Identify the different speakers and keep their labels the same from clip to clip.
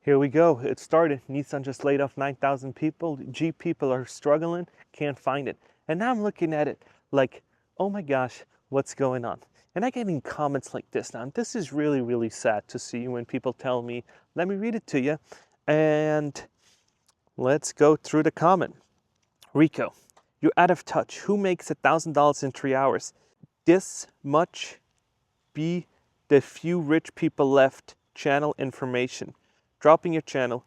Speaker 1: Here we go. It started. Nissan just laid off 9,000 people. Jeep people are struggling, can't find it. And now I'm looking at it like, oh my gosh, what's going on? And I get in comments like this. Now, this is really, really sad to see when people tell me, let me read it to you. And let's go through the comment. Rico, you're out of touch. Who makes $1,000 in 3 hours? This much be the few rich people left channel information. Dropping your channel,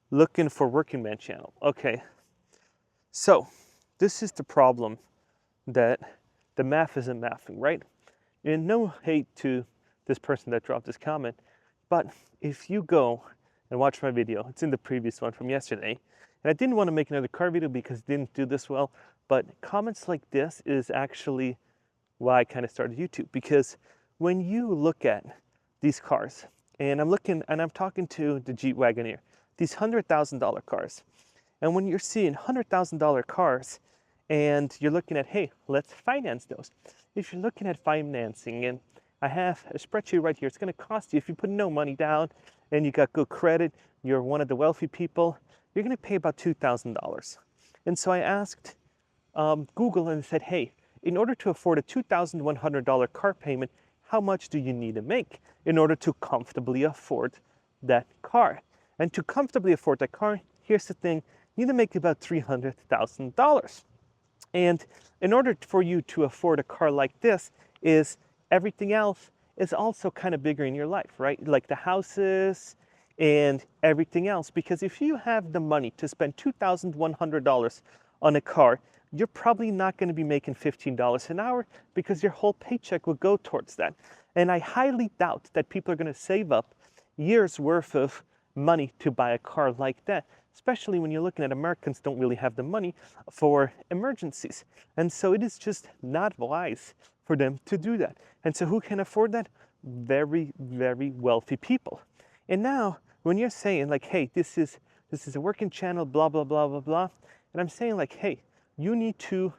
Speaker 1: looking for working man channel. Okay, so this is the problem, that the math isn't mathing, right? And no hate to this person that dropped this comment, but if you go and watch my video, it's in the previous one from yesterday, and I didn't want to make another car video because it didn't do this well, but comments like this is actually why I kind of started YouTube, because when you look at these cars, and I'm talking to the Jeep Wagoneer, these $100,000 cars. And when you're seeing $100,000 cars and you're looking at, hey, let's finance those. If you're looking at financing, and I have a spreadsheet right here, it's going to cost you, if you put no money down and you got good credit, you're one of the wealthy people, you're going to pay about $2,000. And so I asked Google and said, hey, in order to afford a $2,100 car payment, how much do you need to make in order to comfortably afford that car? And to comfortably afford that car, here's the thing, you need to make about $300,000. And in order for you to afford a car like this, is everything else is also kind of bigger in your life, right? Like the houses and everything else. Because if you have the money to spend $2,100 on a car, you're probably not going to be making $15 an hour because your whole paycheck will go towards that. And I highly doubt that people are going to save up years worth of money to buy a car like that, especially when you're looking at Americans don't really have the money for emergencies. And so it is just not wise for them to do that. And so who can afford that? Very, very wealthy people. And now when you're saying like, hey, this is a working channel, blah, blah, blah, blah, blah. And I'm saying like, hey, you need to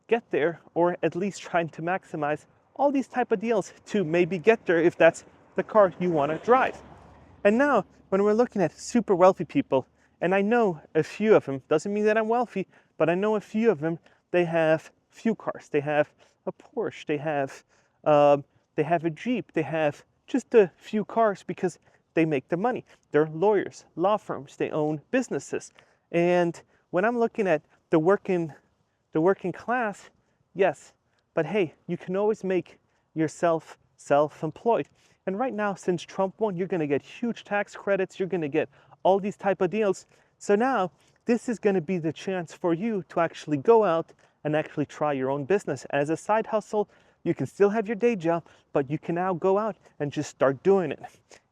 Speaker 1: get there, or at least trying to maximize all these type of deals to maybe get there if that's the car you want to drive. And now when we're looking at super wealthy people, and I know a few of them, doesn't mean that I'm wealthy, but I know a few of them, they have few cars. They have a Porsche, they have a Jeep, they have just a few cars because they make the money. They're lawyers, law firms, they own businesses. And when I'm looking at the working class, yes, but hey, you can always make yourself self-employed. And right now, since Trump won, you're going to get huge tax credits, you're going to get all these type of deals. So now this is going to be the chance for you to actually go out and actually try your own business as a side hustle. You can still have your day job, but you can now go out and just start doing it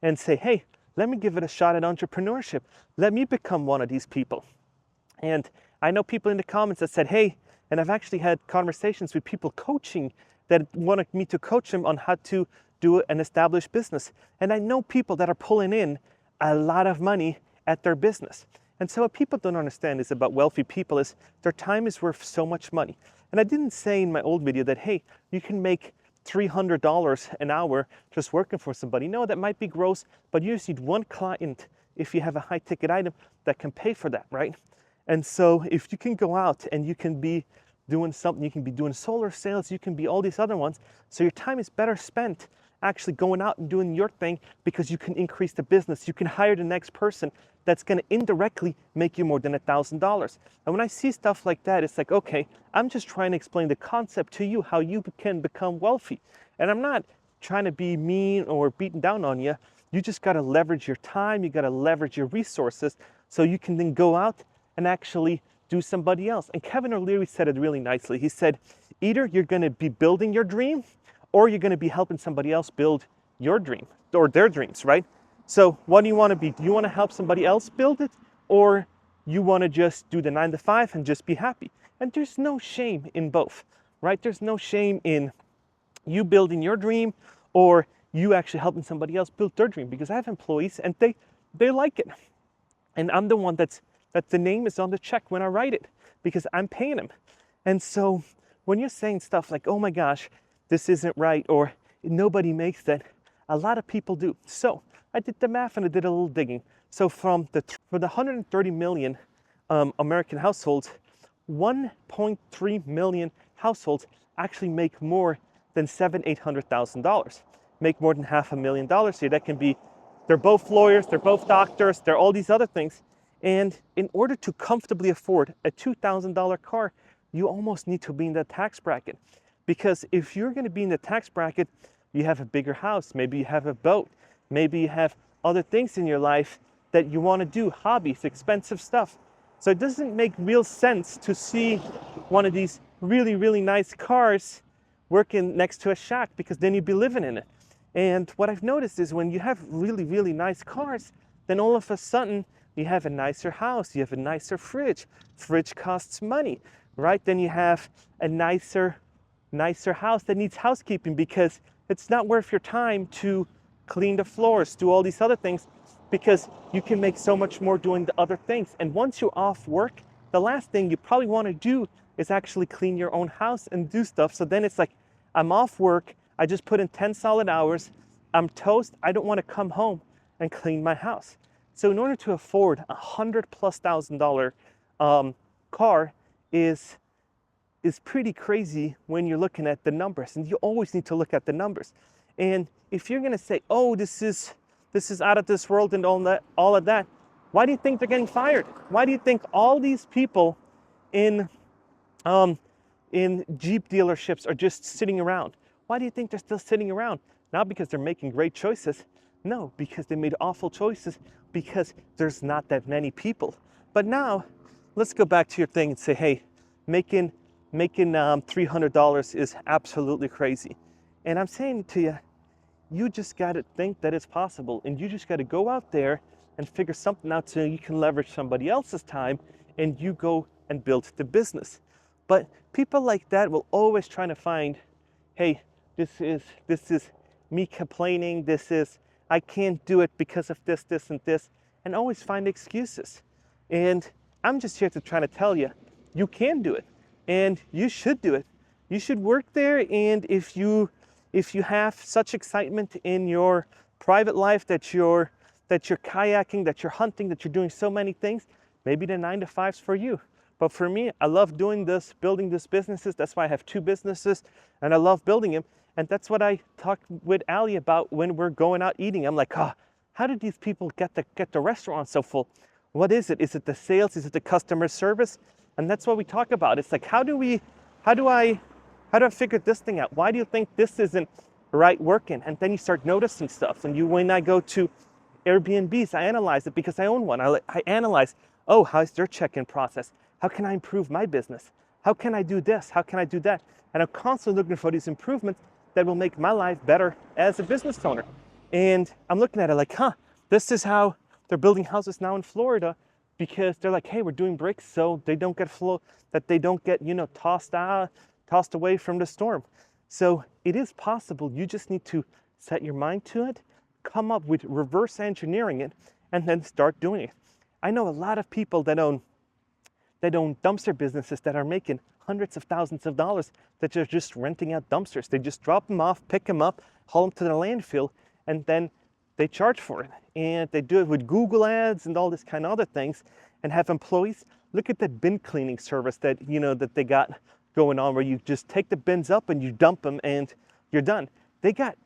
Speaker 1: and say, hey, let me give it a shot at entrepreneurship. Let me become one of these people. And I know people in the comments that said, hey, and I've actually had conversations with people coaching that wanted me to coach them on how to do an established business. And I know people that are pulling in a lot of money at their business. And so what people don't understand is about wealthy people is their time is worth so much money. And I didn't say in my old video that, hey, you can make $300 an hour just working for somebody. No, that might be gross, but you just need one client if you have a high ticket item that can pay for that, right? And so if you can go out and you can be doing something, you can be doing solar sales, you can be all these other ones. So your time is better spent actually going out and doing your thing because you can increase the business. You can hire the next person that's going to indirectly make you more than $1,000. And when I see stuff like that, it's like, okay, I'm just trying to explain the concept to you, how you can become wealthy. And I'm not trying to be mean or beating down on you. You just got to leverage your time. You got to leverage your resources so you can then go out and actually do somebody else. And Kevin O'Leary said it really nicely. He said, either you're going to be building your dream or you're going to be helping somebody else build your dream or their dreams, right? So what do you want to be? Do you want to help somebody else build it, or you want to just do the 9 to 5 and just be happy? And there's no shame in both, right? There's no shame in you building your dream or you actually helping somebody else build their dream, because I have employees and they like it. And I'm the one that the name is on the check when I write it because I'm paying them. And so when you're saying stuff like, oh my gosh, this isn't right, or nobody makes that, a lot of people do. So I did the math and I did a little digging. So for the 130 million American households, 1.3 million households actually make more than $800,000, make more than $500,000 here. That can be, they're both lawyers, they're both doctors, they're all these other things. And in order to comfortably afford a $2,000 car, you almost need to be in that tax bracket. Because if you're going to be in the tax bracket, you have a bigger house, maybe you have a boat, maybe you have other things in your life that you want to do, hobbies, expensive stuff. So it doesn't make real sense to see one of these really, really nice cars working next to a shack, because then you'd be living in it. And what I've noticed is when you have really, really nice cars, then all of a sudden you have a nicer house, you have a nicer fridge. Fridge costs money, right? Then you have a nicer house that needs housekeeping, because it's not worth your time to clean the floors, do all these other things, because you can make so much more doing the other things. And once you're off work, the last thing you probably want to do is actually clean your own house and do stuff. So then it's like, I'm off work, I just put in 10 solid hours, I'm toast, I don't want to come home and clean my house. So in order to afford $100,000+ car is pretty crazy when you're looking at the numbers, and you always need to look at the numbers. And if you're gonna say, oh, this is out of this world and all of that, why do you think they're getting fired? Why do you think all these people in Jeep dealerships are just sitting around? Why do you think they're still sitting around? Not because they're making great choices. No, because they made awful choices, because there's not that many people. But now, let's go back to your thing and say, hey, making $300 is absolutely crazy. And I'm saying to you, you just got to think that it's possible, and you just got to go out there and figure something out so you can leverage somebody else's time and you go and build the business. But people like that will always try to find, hey, this is me complaining, I can't do it because of this, and this, and always find excuses. And I'm just here to try to tell you, you can do it, and you should do it. You should work there, and if you have such excitement in your private life that you're kayaking, that you're hunting, that you're doing so many things, maybe the 9-to-5's for you. But for me, I love doing this, building these businesses. That's why I have 2 businesses, and I love building them. And that's what I talk with Ali about when we're going out eating. I'm like, how did these people get the restaurant so full? What is it? Is it the sales? Is it the customer service? And that's what we talk about. It's like, how do I figure this thing out? Why do you think this isn't right working? And then you start noticing stuff. And when I go to Airbnbs, I analyze it because I own one. I analyze, how's their check-in process? How can I improve my business? How can I do this? How can I do that? And I'm constantly looking for these improvements that will make my life better as a business owner. And I'm looking at it like, this is how they're building houses now in Florida, because they're like, hey, we're doing bricks so they don't get tossed away from the storm. So it is possible. You just need to set your mind to it, come up with reverse engineering it, and then start doing it. I know a lot of people that own dumpster businesses that are making hundreds of thousands of dollars, that are just renting out dumpsters. They just drop them off, pick them up, haul them to the landfill, and then they charge for it. And they do it with Google ads and all this kind of other things, and have employees. Look at that bin cleaning service that they got going on, where you just take the bins up and you dump them and you're done. They got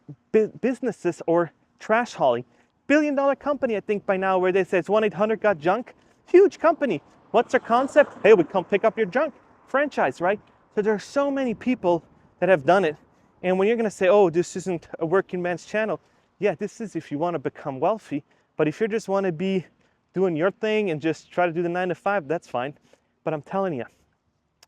Speaker 1: businesses or trash hauling. Billion-dollar company, I think by now, where they say it's 1-800-GOT-JUNK. Huge company. What's their concept? Hey, we come pick up your junk. Franchise, right? So there are so many people that have done it. And when you're going to say, oh, this isn't a working man's channel, yeah, this is if you want to become wealthy. But if you just want to be doing your thing and just try to do the 9-to-5, that's fine. But I'm telling you,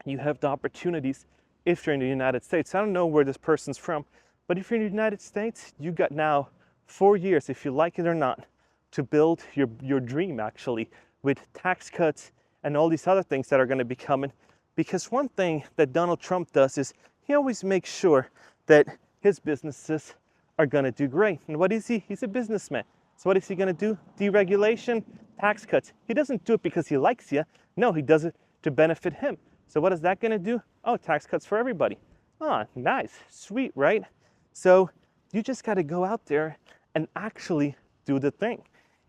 Speaker 1: you have the opportunities if you're in the United States. I don't know where this person's from, but if you're in the United States, you got now 4 years, if you like it or not, to build your dream, actually, with tax cuts and all these other things that are going to be coming. Because one thing that Donald Trump does is he always makes sure that his businesses are going to do great. And what is he? He's a businessman. So what is he going to do? Deregulation, tax cuts. He doesn't do it because he likes you. No, he does it to benefit him. So what is that going to do? Oh, tax cuts for everybody. Oh, nice, sweet, right? So you just got to go out there and actually do the thing.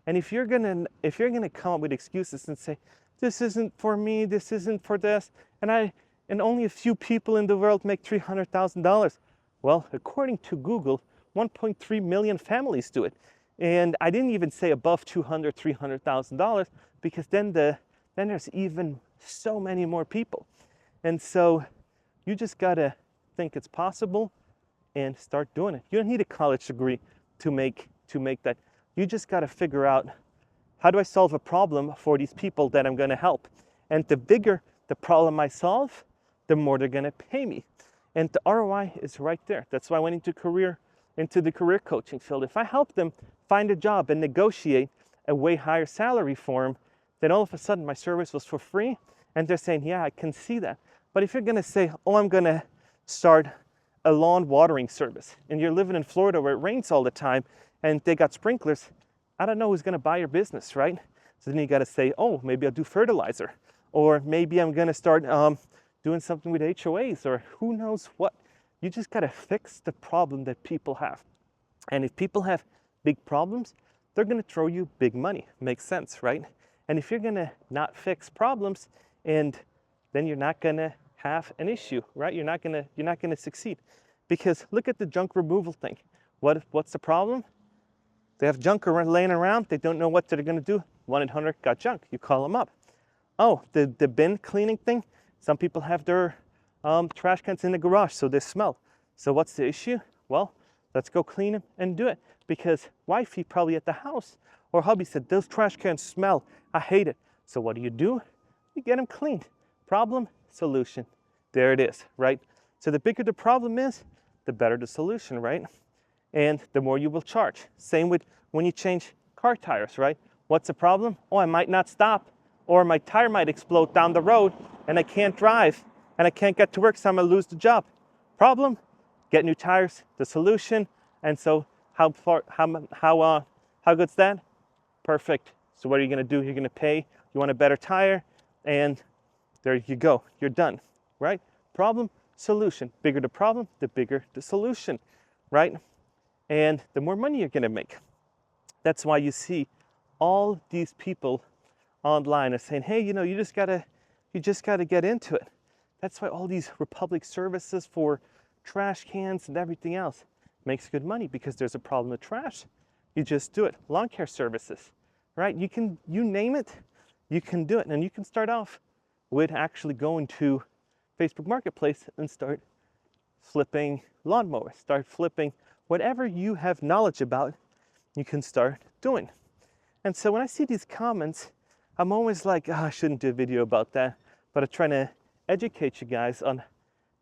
Speaker 1: And if you're gonna come up with excuses and say, this isn't for me, this isn't for this, and only a few people in the world make $300,000. Well, according to Google, 1.3 million families do it. And I didn't even say above $200,000, $300,000, because then there's even so many more people. And so you just gotta think it's possible and start doing it. You don't need a college degree to make that. You just gotta figure out, how do I solve a problem for these people that I'm gonna help? And the bigger the problem I solve, the more they're gonna pay me. And the ROI is right there. That's why I went into the career coaching field. If I help them find a job and negotiate a way higher salary for them, then all of a sudden my service was for free, and they're saying, yeah, I can see that. But if you're gonna say, oh, I'm gonna start a lawn watering service, and you're living in Florida where it rains all the time, and they got sprinklers, I don't know who's gonna buy your business, right? So then you gotta say, oh, maybe I'll do fertilizer, or maybe I'm gonna start doing something with HOAs, or who knows what. You just gotta fix the problem that people have. And if people have big problems, they're gonna throw you big money. Makes sense, right? And if you're gonna not fix problems, and then you're not gonna have an issue, right? You're not gonna succeed. Because look at the junk removal thing. What's the problem? They have junk laying around, they don't know what they're gonna do. 1-800-GOT-JUNK, you call them up. Oh, the bin cleaning thing, some people have their trash cans in the garage, so they smell. So what's the issue? Well, let's go clean them and do it. Because wifey probably at the house, or hubby said, those trash cans smell, I hate it. So what do? You get them cleaned. Problem, solution. There it is, right? So the bigger the problem is, the better the solution, right? And the more you will charge. Same with when you change car tires, right? What's the problem? Oh, I might not stop, or my tire might explode down the road, and I can't drive, and I can't get to work, so I'm gonna lose the job. Problem? Get new tires. The solution. And so how good's that? Perfect. So what are you gonna do? You're gonna pay. You want a better tire, and there you go. You're done, right? Problem, solution. Bigger the problem, the bigger the solution, right? And the more money you're gonna make. That's why you see all these people online are saying, hey, you just gotta get into it. That's why all these Republic services for trash cans and everything else makes good money, because there's a problem with trash. You just do it. Lawn care services, right? You name it, you can do it. And you can start off with actually going to Facebook Marketplace and start flipping lawnmowers, start flipping whatever you have knowledge about, you can start doing. And so when I see these comments, I'm always like, I shouldn't do a video about that, but I'm trying to educate you guys on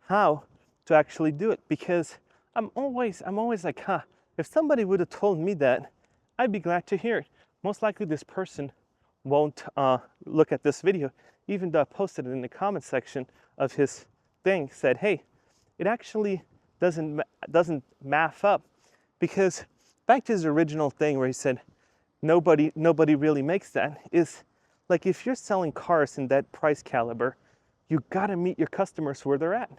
Speaker 1: how to actually do it, because I'm always like, if somebody would have told me that, I'd be glad to hear it. Most likely this person won't look at this video, even though I posted it in the comment section of his thing, said, hey, it actually doesn't math up. Because back to his original thing where he said, nobody really makes that, is like, if you're selling cars in that price caliber, you gotta meet your customers where they're at.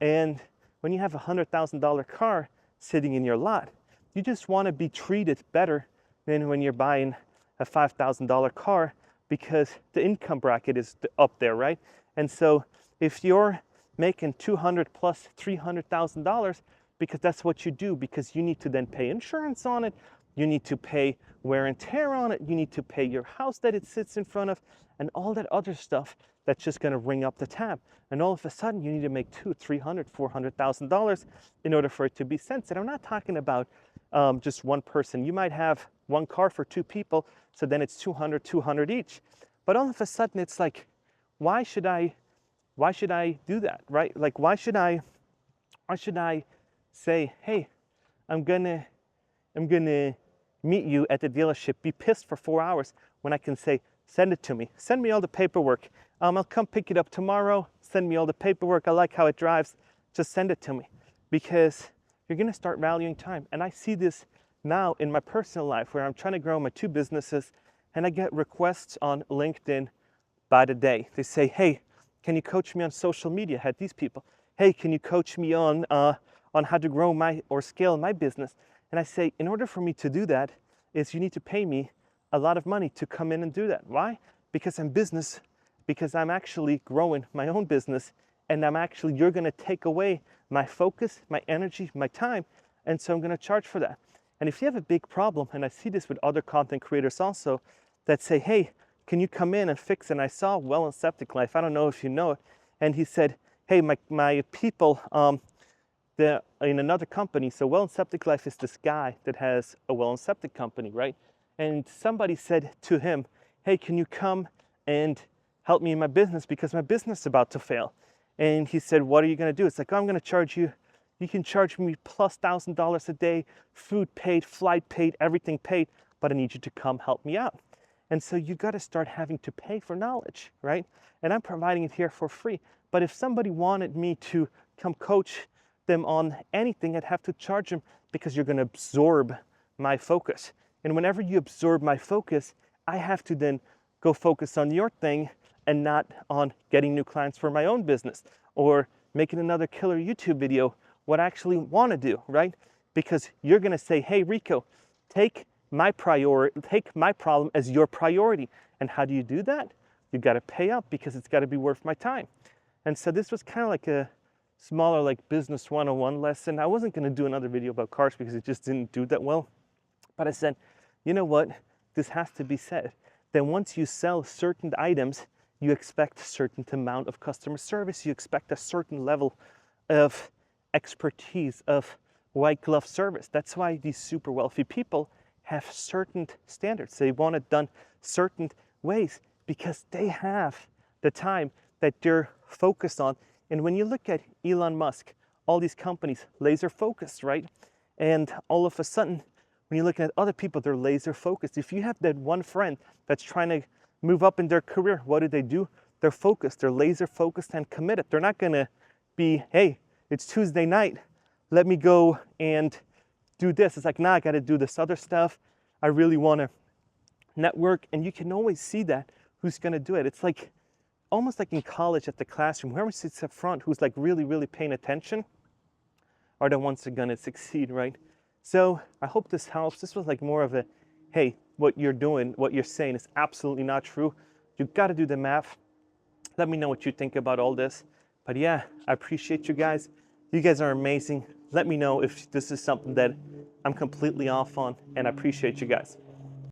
Speaker 1: And when you have a $100,000 car sitting in your lot, you just wanna be treated better than when you're buying a $5,000 car, because the income bracket is up there, right? And so if you're making $200,000 plus $300,000, because that's what you do, because you need to then pay insurance on it, you need to pay wear and tear on it, you need to pay your house that it sits in front of, and all that other stuff that's just gonna ring up the tab. And all of a sudden you need to make $200,000, $300,000, $400,000 in order for it to be sense. And I'm not talking about just one person. You might have one car for two people, so then it's $200 each. But all of a sudden it's like, why should I do that, right? Like, why should I say, hey, I'm gonna meet you at the dealership, be pissed for 4 hours, when I can say, send it to me, send me all the paperwork, I'll come pick it up tomorrow, send me all the paperwork, I like how it drives, just send it to me. Because you're gonna start valuing time. And I see this now in my personal life, where I'm trying to grow my 2 businesses, and I get requests on LinkedIn by the day. They say, hey, can you coach me on social media? I had these people. Hey, can you coach me on how to grow or scale my business? And I say, in order for me to do that, is you need to pay me a lot of money to come in and do that. Why? Because I'm actually growing my own business, and you're gonna take away my focus, my energy, my time, and so I'm gonna charge for that. And if you have a big problem, and I see this with other content creators also, that say, hey, can you come in and fix it? And I saw Well and Septic Life, I don't know if you know it, and he said, hey, my people, they're in another company. So Well and Septic Life is this guy that has a well and septic company, right? And somebody said to him, hey, can you come and help me in my business because my business is about to fail? And he said, what are you gonna do? It's like, oh, I'm gonna charge you, you can charge me plus $1,000 a day, food paid, flight paid, everything paid, but I need you to come help me out. And so you gotta start having to pay for knowledge, right? And I'm providing it here for free. But if somebody wanted me to come coach them on anything, I'd have to charge them because you're gonna absorb my focus. And whenever you absorb my focus, I have to then go focus on your thing and not on getting new clients for my own business or making another killer YouTube video, what I actually wanna do, right? Because you're gonna say, hey, Rico, take my problem as your priority. And how do you do that? You gotta pay up because it's gotta be worth my time. And so this was kind of like a smaller like business 101 lesson. I wasn't gonna do another video about cars because it just didn't do that well. But I said, you know what? This has to be said. Then once you sell certain items, you expect a certain amount of customer service. You expect a certain level of expertise, of white glove service. That's why these super wealthy people have certain standards. They want it done certain ways because they have the time that they're focused on. And when you look at Elon Musk, all these companies, laser focused, right? And all of a sudden, when you're looking at other people, they're laser focused. If you have that one friend that's trying to move up in their career, what do? They're focused, they're laser focused and committed. They're not gonna be, hey, it's Tuesday night, let me go and do this. It's like, nah, I gotta do this other stuff. I really wanna network. And you can always see that, who's gonna do it. It's like, almost like in college at the classroom, whoever sits up front who's like really, really paying attention are the ones that are gonna succeed, right? So I hope this helps. This was like more of a, hey, what you're doing, what you're saying is absolutely not true. You gotta do the math. Let me know what you think about all this. But yeah, I appreciate you guys. You guys are amazing. Let me know if this is something that I'm completely off on, and I appreciate you guys.